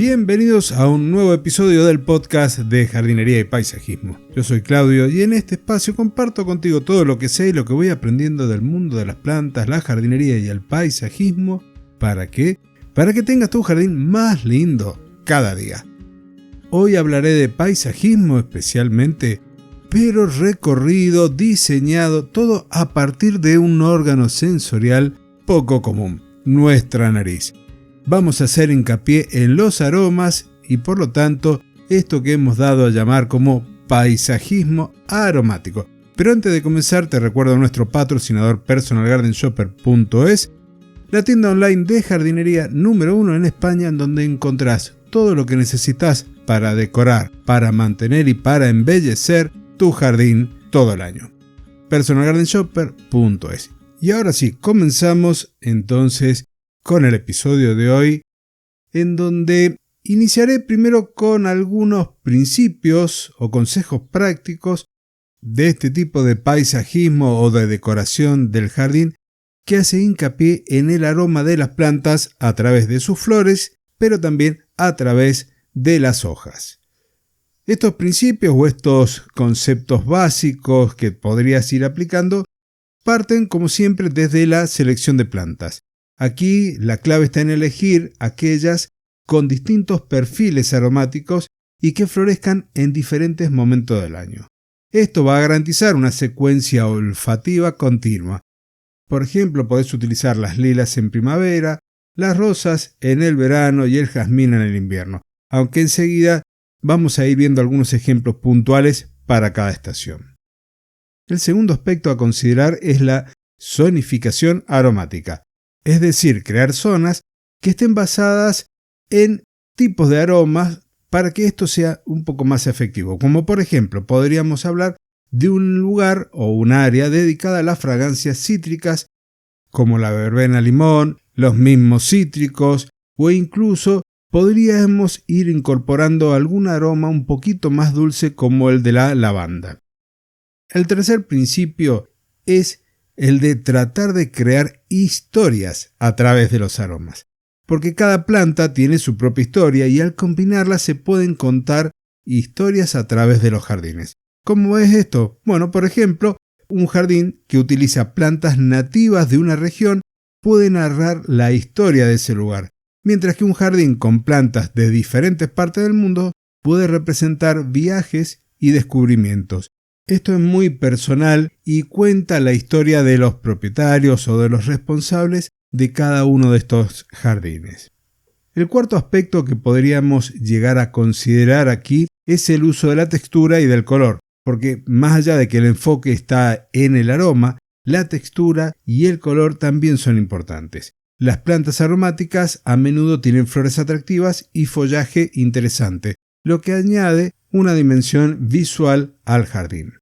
Bienvenidos a un nuevo episodio del podcast de jardinería y paisajismo. Yo soy Claudio y en este espacio comparto contigo todo lo que sé y lo que voy aprendiendo del mundo de las plantas, la jardinería y el paisajismo. ¿Para qué? Para que tengas tu jardín más lindo cada día. Hoy hablaré de paisajismo especialmente, pero recorrido, diseñado, todo a partir de un órgano sensorial poco común, nuestra nariz. Vamos a hacer hincapié en los aromas y por lo tanto esto que hemos dado a llamar como paisajismo aromático. Pero antes de comenzar te recuerdo nuestro patrocinador personalgardenshopper.es, la tienda online de jardinería número 1 en España, en donde encontrás todo lo que necesitas para decorar, para mantener y para embellecer tu jardín todo el año. personalgardenshopper.es. Y ahora sí, comenzamos entonces con el episodio de hoy, en donde iniciaré primero con algunos principios o consejos prácticos de este tipo de paisajismo o de decoración del jardín que hace hincapié en el aroma de las plantas a través de sus flores, pero también a través de las hojas. Estos principios o estos conceptos básicos que podrías ir aplicando parten, como siempre, desde la selección de plantas. Aquí la clave está en elegir aquellas con distintos perfiles aromáticos y que florezcan en diferentes momentos del año. Esto va a garantizar una secuencia olfativa continua. Por ejemplo, podés utilizar las lilas en primavera, las rosas en el verano y el jazmín en el invierno, aunque enseguida vamos a ir viendo algunos ejemplos puntuales para cada estación. El segundo aspecto a considerar es la zonificación aromática. Es decir, crear zonas que estén basadas en tipos de aromas para que esto sea un poco más efectivo. Como por ejemplo, podríamos hablar de un lugar o un área dedicada a las fragancias cítricas, como la verbena limón, los mismos cítricos, o incluso podríamos ir incorporando algún aroma un poquito más dulce como el de la lavanda. El tercer principio es el de tratar de crear historias a través de los aromas, porque cada planta tiene su propia historia y al combinarlas se pueden contar historias a través de los jardines. ¿Cómo es esto? Bueno, por ejemplo, un jardín que utiliza plantas nativas de una región puede narrar la historia de ese lugar, mientras que un jardín con plantas de diferentes partes del mundo puede representar viajes y descubrimientos. Esto es muy personal y cuenta la historia de los propietarios o de los responsables de cada uno de estos jardines. El cuarto aspecto que podríamos llegar a considerar aquí es el uso de la textura y del color, porque más allá de que el enfoque está en el aroma, la textura y el color también son importantes. Las plantas aromáticas a menudo tienen flores atractivas y follaje interesante, lo que añade una dimensión visual al jardín.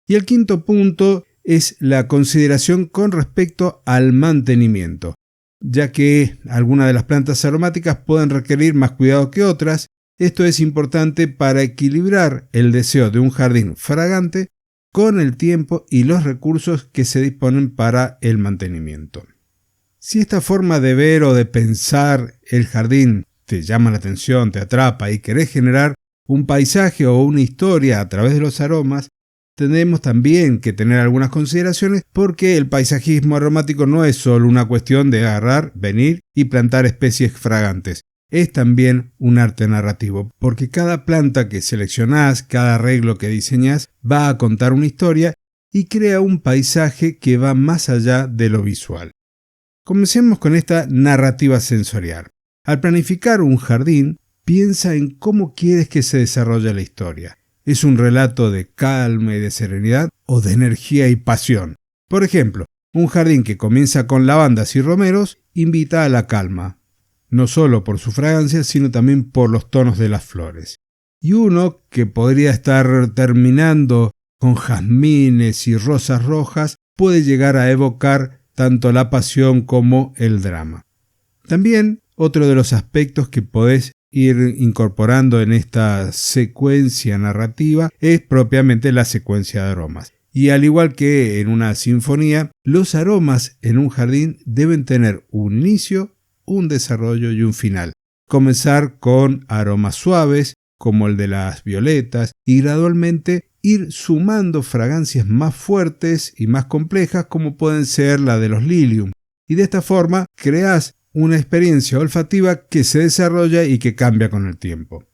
Y el quinto punto es la consideración con respecto al mantenimiento, ya que algunas de las plantas aromáticas pueden requerir más cuidado que otras. Esto es importante para equilibrar el deseo de un jardín fragante con el tiempo y los recursos que se disponen para el mantenimiento. Si esta forma de ver o de pensar el jardín te llama la atención, te atrapa y querés generar un paisaje o una historia a través de los aromas, tenemos también que tener algunas consideraciones porque el paisajismo aromático no es solo una cuestión de agarrar, venir y plantar especies fragantes. Es también un arte narrativo, porque cada planta que seleccionás, cada arreglo que diseñás va a contar una historia y crea un paisaje que va más allá de lo visual. Comencemos con esta narrativa sensorial. Al planificar un jardín, piensa en cómo quieres que se desarrolle la historia. ¿Es un relato de calma y de serenidad o de energía y pasión? Por ejemplo, un jardín que comienza con lavandas y romeros invita a la calma, no solo por su fragancia, sino también por los tonos de las flores. Y uno que podría estar terminando con jazmines y rosas rojas puede llegar a evocar tanto la pasión como el drama. También otro de los aspectos que podés ir incorporando en esta secuencia narrativa es propiamente la secuencia de aromas. Y al igual que en una sinfonía, los aromas en un jardín deben tener un inicio, un desarrollo y un final. comenzar con aromas suaves, como el de las violetas, y gradualmente ir sumando fragancias más fuertes y más complejas, como pueden ser la de los lilium. Y de esta forma creas una experiencia olfativa que se desarrolla y que cambia con el tiempo.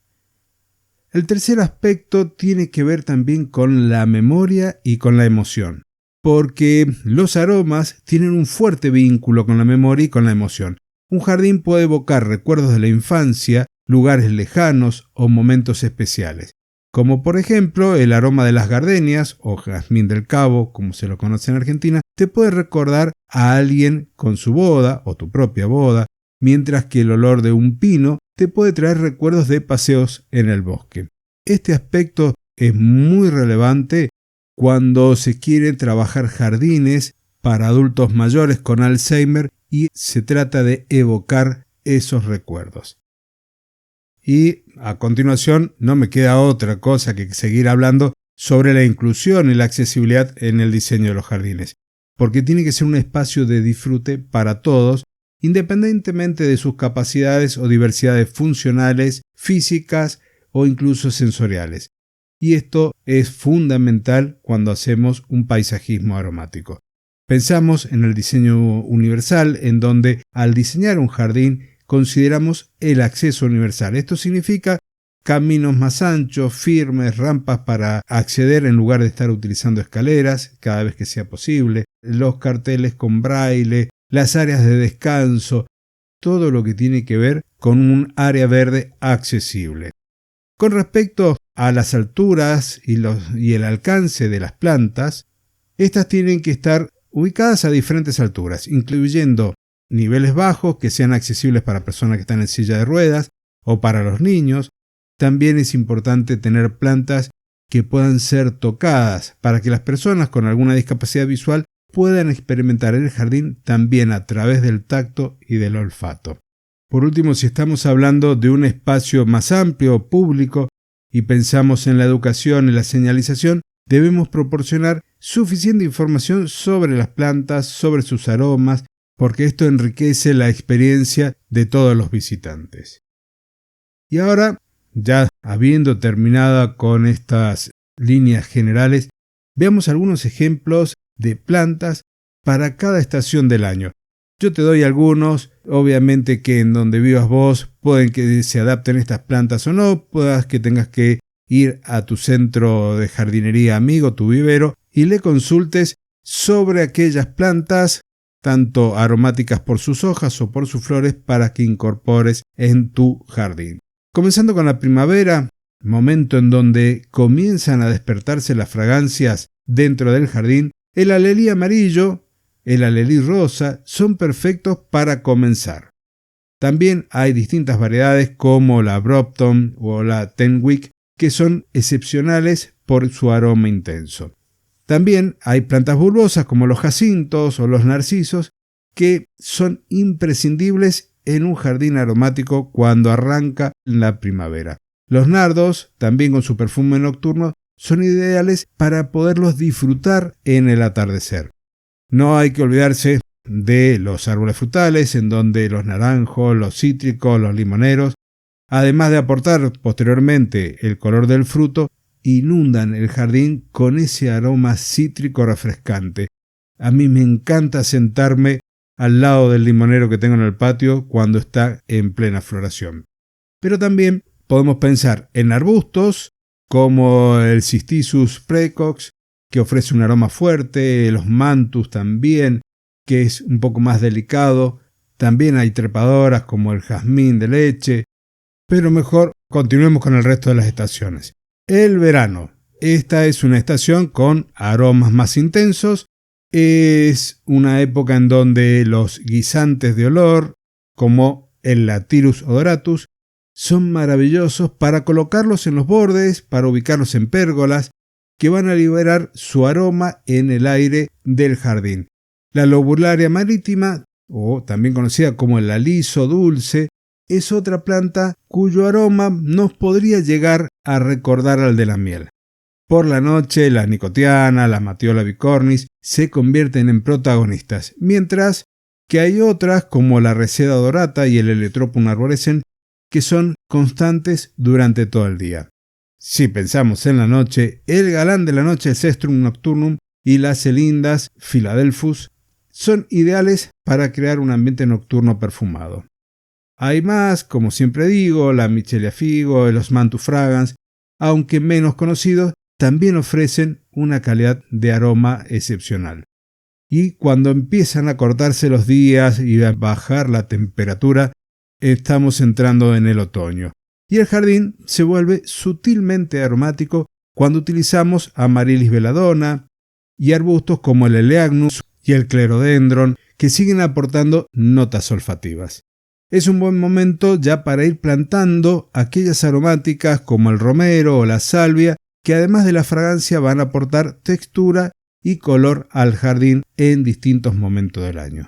El tercer aspecto tiene que ver también con la memoria y con la emoción, porque los aromas tienen un fuerte vínculo con la memoria y con la emoción. Un jardín puede evocar recuerdos de la infancia, lugares lejanos o momentos especiales, como por ejemplo el aroma de las gardenias o jazmín del Cabo, como se lo conoce en Argentina, te puede recordar a alguien con su boda o tu propia boda, mientras que el olor de un pino te puede traer recuerdos de paseos en el bosque. Este aspecto es muy relevante cuando se quiere trabajar jardines para adultos mayores con Alzheimer y se trata de evocar esos recuerdos. Y a continuación no me queda otra cosa que seguir hablando sobre la inclusión y la accesibilidad en el diseño de los jardines, porque tiene que ser un espacio de disfrute para todos, independientemente de sus capacidades o diversidades funcionales, físicas o incluso sensoriales. Y esto es fundamental cuando hacemos un paisajismo aromático. Pensamos en el diseño universal, en donde al diseñar un jardín consideramos el acceso universal. Esto significa caminos más anchos, firmes, rampas para acceder en lugar de estar utilizando escaleras cada vez que sea posible, los carteles con braille, las áreas de descanso, todo lo que tiene que ver con un área verde accesible. Con respecto a las alturas y el alcance de las plantas, estas tienen que estar ubicadas a diferentes alturas, incluyendo niveles bajos que sean accesibles para personas que están en silla de ruedas o para los niños. También es importante tener plantas que puedan ser tocadas para que las personas con alguna discapacidad visual puedan experimentar el jardín también a través del tacto y del olfato. Por último, si estamos hablando de un espacio más amplio, público, y pensamos en la educación y la señalización, debemos proporcionar suficiente información sobre las plantas, sobre sus aromas, porque esto enriquece la experiencia de todos los visitantes. Y ahora, ya habiendo terminado con estas líneas generales, veamos algunos ejemplos de plantas para cada estación del año. Yo te doy algunos, obviamente que en donde vivas vos pueden que se adapten estas plantas o no, puedas que tengas que ir a tu centro de jardinería amigo, tu vivero, y le consultes sobre aquellas plantas, tanto aromáticas por sus hojas o por sus flores, para que incorpores en tu jardín. Comenzando con la primavera, momento en donde comienzan a despertarse las fragancias dentro del jardín, el alelí amarillo, el alelí rosa son perfectos para comenzar. También hay distintas variedades como la Brompton o la Tenwik que son excepcionales por su aroma intenso. También hay plantas bulbosas como los jacintos o los narcisos que son imprescindibles en un jardín aromático cuando arranca la primavera. Los nardos, también con su perfume nocturno, son ideales para poderlos disfrutar en el atardecer. No hay que olvidarse de los árboles frutales, en donde los naranjos, los cítricos, los limoneros, además de aportar posteriormente el color del fruto, inundan el jardín con ese aroma cítrico refrescante. A mí me encanta sentarme al lado del limonero que tengo en el patio cuando está en plena floración. Pero también podemos pensar en arbustos como el Cistissus praecox, que ofrece un aroma fuerte, los mantus también, que es un poco más delicado. También hay trepadoras como el jazmín de leche, pero mejor continuemos con el resto de las estaciones. El verano. Esta es una estación con aromas más intensos. Es una época en donde los guisantes de olor, como el Lathyrus odoratus, son maravillosos para colocarlos en los bordes, para ubicarlos en pérgolas, que van a liberar su aroma en el aire del jardín. La lobularia marítima, o también conocida como el aliso dulce, es otra planta cuyo aroma nos podría llegar a recordar al de la miel. Por la noche, la nicotiana, la Matiola bicornis se convierten en protagonistas, mientras que hay otras como la Reseda dorata y el Heliotropium arborescens que son constantes durante todo el día. Si pensamos en la noche, el galán de la noche, el Cestrum nocturnum, y las celindas Philadelphus son ideales para crear un ambiente nocturno perfumado. Hay más, como siempre digo, la Michelia Figo, los Mantu Fragans, aunque menos conocidos, también ofrecen una calidad de aroma excepcional. Y cuando empiezan a cortarse los días y a bajar la temperatura, estamos entrando en el otoño. Y el jardín se vuelve sutilmente aromático cuando utilizamos Amaryllis belladonna y arbustos como el Eleagnus y el Clerodendron, que siguen aportando notas olfativas. Es un buen momento ya para ir plantando aquellas aromáticas como el romero o la salvia, que además de la fragancia van a aportar textura y color al jardín en distintos momentos del año.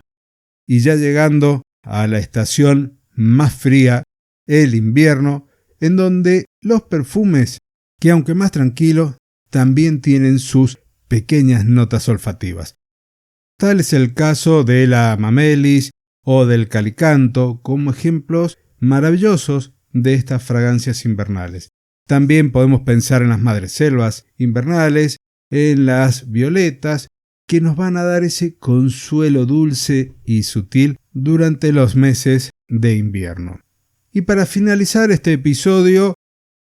Y ya llegando a la estación más fría, el invierno, en donde los perfumes, que aunque más tranquilos, también tienen sus pequeñas notas olfativas. Tal es el caso de la Amamelis o del Calicanto, como ejemplos maravillosos de estas fragancias invernales. También podemos pensar en las madreselvas invernales, en las violetas, que nos van a dar ese consuelo dulce y sutil durante los meses de invierno. Y para finalizar este episodio,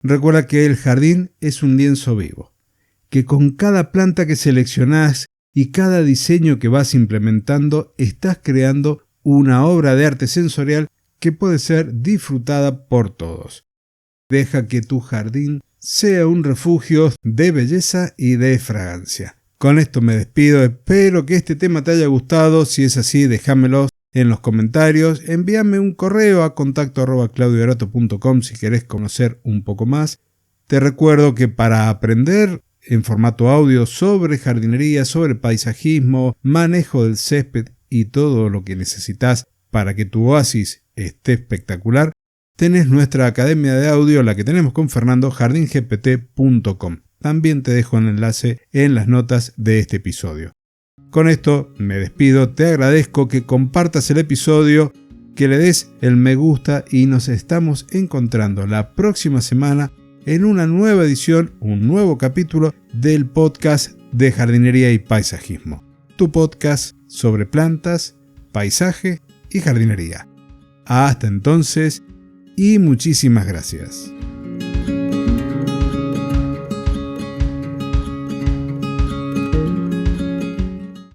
recuerda que el jardín es un lienzo vivo, que con cada planta que seleccionás y cada diseño que vas implementando, estás creando una obra de arte sensorial que puede ser disfrutada por todos. Deja que tu jardín sea un refugio de belleza y de fragancia. Con esto me despido, espero que este tema te haya gustado. Si es así, déjamelo en los comentarios. Envíame un correo a contacto@claudiodorato.com si querés conocer un poco más. Te recuerdo que para aprender en formato audio sobre jardinería, sobre paisajismo, manejo del césped y todo lo que necesitas para que tu oasis esté espectacular, tenés nuestra academia de audio, la que tenemos con Fernando, jardingpt.com. También te dejo el enlace en las notas de este episodio. Con esto me despido, te agradezco que compartas el episodio, que le des el me gusta y nos estamos encontrando la próxima semana en una nueva edición, un nuevo capítulo del podcast de jardinería y paisajismo. Tu podcast sobre plantas, paisaje y jardinería. Hasta entonces y muchísimas gracias.